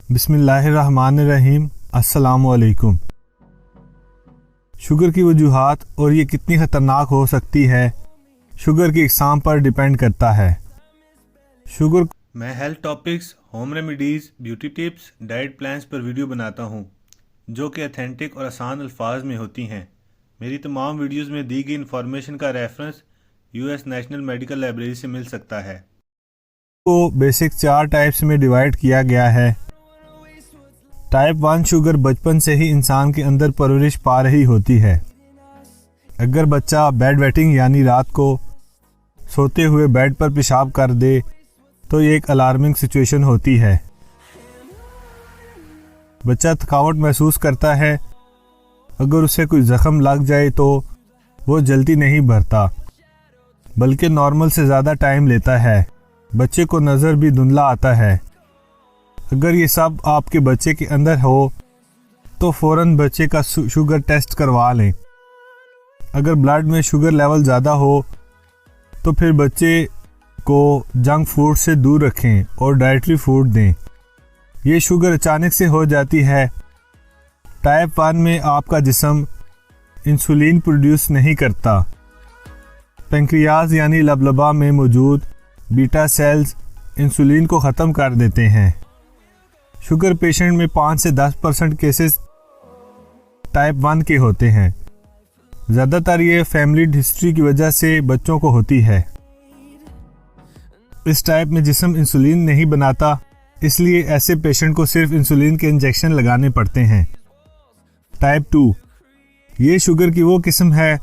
बिस्मिल्लाहिर्रहमानिर्रहीम। अस्सलामुअलैकुम। शुगर की वजूहात और ये कितनी ख़तरनाक हो सकती है शुगर की इकसाम पर डिपेंड करता है। शुगर मैं health topics, home remedies, beauty tips, diet plans पर वीडियो बनाता हूँ जो कि अथेंटिक और आसान अल्फाज में होती हैं। मेरी तमाम वीडियोस में दी गई इन्फॉर्मेशन का reference US national medical library से मिल सकता है। को बेसिक 4 टाइप्स में डिवाइड किया गया है। टाइप 1 शुगर बचपन से ही इंसान के अंदर परवरिश पा रही होती है। अगर बच्चा बेड वेटिंग यानी रात को सोते हुए बेड पर पेशाब कर दे तो ये एक अलार्मिंग सिचुएशन होती है। बच्चा थकावट महसूस करता है। अगर उसे कोई ज़ख्म लग जाए तो वो जल्दी नहीं भरता बल्कि नॉर्मल से ज़्यादा टाइम लेता है। बच्चे को नज़र भी धुंधला आता है। अगर ये सब आपके बच्चे के अंदर हो तो फ़ौरन बच्चे का शुगर टेस्ट करवा लें। अगर ब्लड में शुगर लेवल ज़्यादा हो तो फिर बच्चे को जंक फूड से दूर रखें और डाइटरी फूड दें। ये शुगर अचानक से हो जाती है। टाइप 1 में आपका जिस्म इंसुलिन प्रोड्यूस नहीं करता। पेंक्रियाज यानी लबलबा में मौजूद बीटा सेल्स इंसुलिन को ख़त्म कर देते हैं। शुगर पेशेंट में 5 से 10% केसेस टाइप 1 के होते हैं। ज़्यादातर ये फैमिली हिस्ट्री की वजह से बच्चों को होती है। इस टाइप में जिस्म इंसुलिन नहीं बनाता, इसलिए ऐसे पेशेंट को सिर्फ इंसुलिन के इंजेक्शन लगाने पड़ते हैं। टाइप 2 ये शुगर की वो किस्म है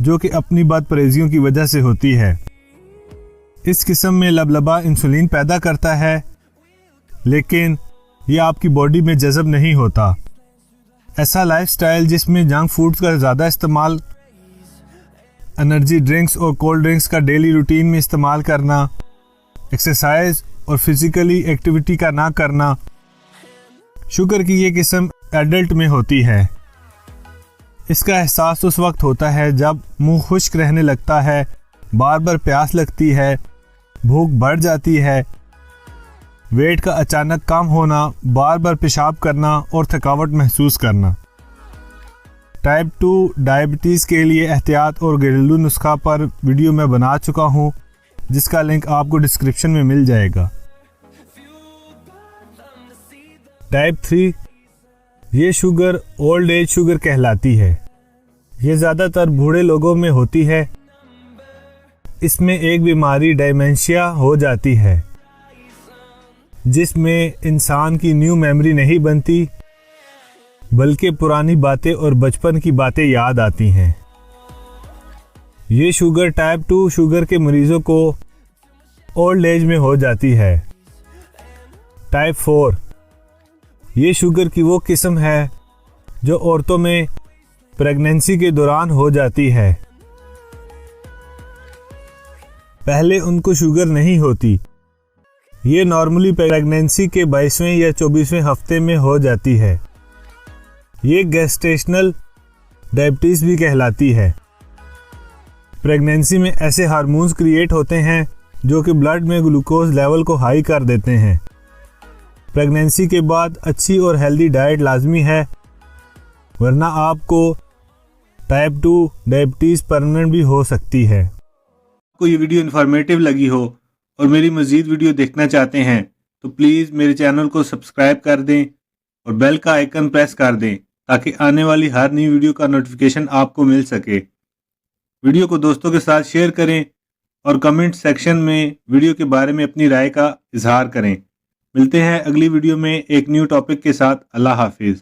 जो कि अपनी बदपरहेजियों की वजह से होती है। इस किस्म में लबलबा इंसुलिन पैदा करता है लेकिन यह आपकी बॉडी में जज़ब नहीं होता। ऐसा लाइफस्टाइल जिसमें जंक फूड्स का ज़्यादा इस्तेमाल, एनर्जी ड्रिंक्स और कोल्ड ड्रिंक्स का डेली रूटीन में इस्तेमाल करना, एक्सरसाइज और फिज़िकली एक्टिविटी का ना करना, शुगर की ये किस्म एडल्ट में होती है। इसका एहसास उस वक्त होता है जब मुंह खुश्क रहने लगता है, बार बार प्यास लगती है, भूख बढ़ जाती है, वेट का अचानक कम होना, बार बार पेशाब करना और थकावट महसूस करना। टाइप 2 डायबिटीज़ के लिए एहतियात और घरेलू नुस्खा पर वीडियो मैं बना चुका हूँ जिसका लिंक आपको डिस्क्रिप्शन में मिल जाएगा। टाइप 3 ये शुगर ओल्ड एज शुगर कहलाती है। ये ज़्यादातर बूढ़े लोगों में होती है। इसमें एक बीमारी डायमेंशिया हो जाती है जिसमें इंसान की न्यू मेमोरी नहीं बनती बल्कि पुरानी बातें और बचपन की बातें याद आती हैं। ये शुगर टाइप 2 शुगर के मरीजों को ओल्ड एज में हो जाती है। टाइप 4 ये शुगर की वो किस्म है जो औरतों में प्रेगनेंसी के दौरान हो जाती है। पहले उनको शुगर नहीं होती। ये नॉर्मली प्रेगनेंसी के 22वें या 24वें हफ्ते में हो जाती है। ये गेस्टेशनल डायबिटीज़ भी कहलाती है। प्रेगनेंसी में ऐसे हार्मोन्स क्रिएट होते हैं जो कि ब्लड में ग्लूकोज लेवल को हाई कर देते हैं। प्रेगनेंसी के बाद अच्छी और हेल्दी डाइट लाजमी है, वरना आपको टाइप 2 डायबिटीज़ परमानेंट भी हो सकती है। आपको ये वीडियो इन्फॉर्मेटिव लगी हो और मेरी मज़ीद वीडियो देखना चाहते हैं तो प्लीज़ मेरे चैनल को सब्सक्राइब कर दें और बेल का आइकन प्रेस कर दें ताकि आने वाली हर नई वीडियो का नोटिफिकेशन आपको मिल सके। वीडियो को दोस्तों के साथ शेयर करें और कमेंट सेक्शन में वीडियो के बारे में अपनी राय का इजहार करें। मिलते हैं अगली वीडियो में एक न्यू टॉपिक के साथ। अल्लाह हाफिज़।